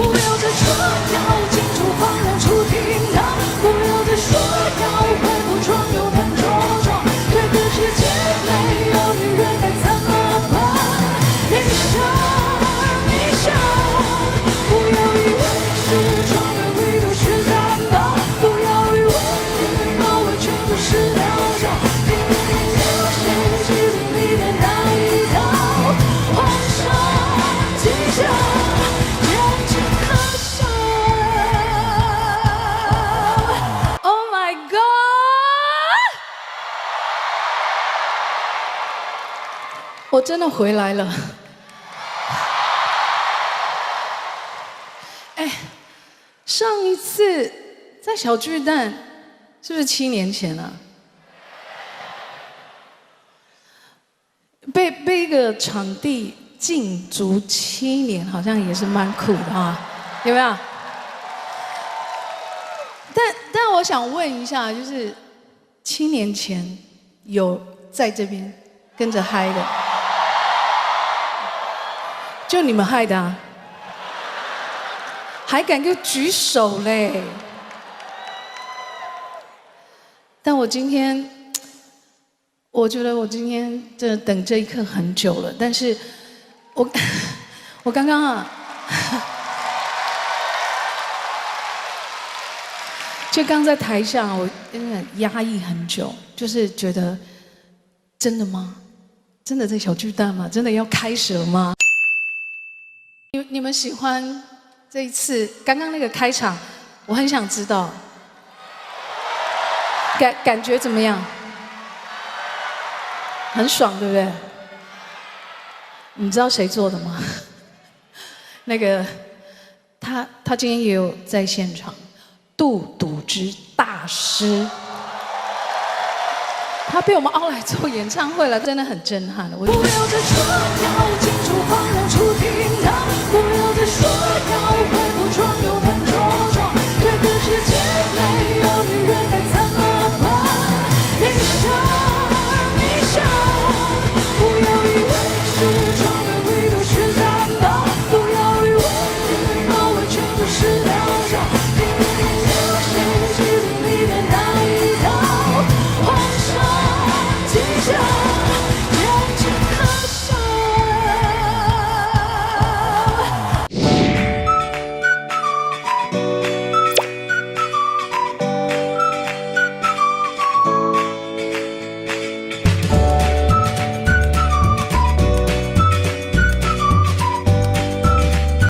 不要再说要进厨房让出厅堂，不要再说要会服装又能着装，这个世界没有女人该怎么办？你想，你想，不要以为是装的味道是担当，不要以为你包围全部是疗伤，拼命有谁记得你的那一套？皇上，吉祥，人间可笑。Oh my God！ 我真的回来了。哎，上一次在小巨蛋是不是7年前啊？被一个场地禁足7年，好像也是蛮酷的啊，有没有？但我想问一下，就是7年前有在这边跟着嗨的，就你们嗨的啊？还敢给我举手嘞？但我今天，我觉得我今天真的等这一刻很久了。但是我刚刚啊，就刚在台上，我真的压抑很久，就是觉得真的吗？真的在小巨蛋吗？真的要开始了吗？你们喜欢？这一次刚刚那个开场，我很想知道，感觉怎么样？很爽，对不对？你知道谁做的吗？那个他今天也有在现场，杜笃之大师，他被我们凹来做演唱会了，真的很震撼。不要再说要进厨房让出厅堂。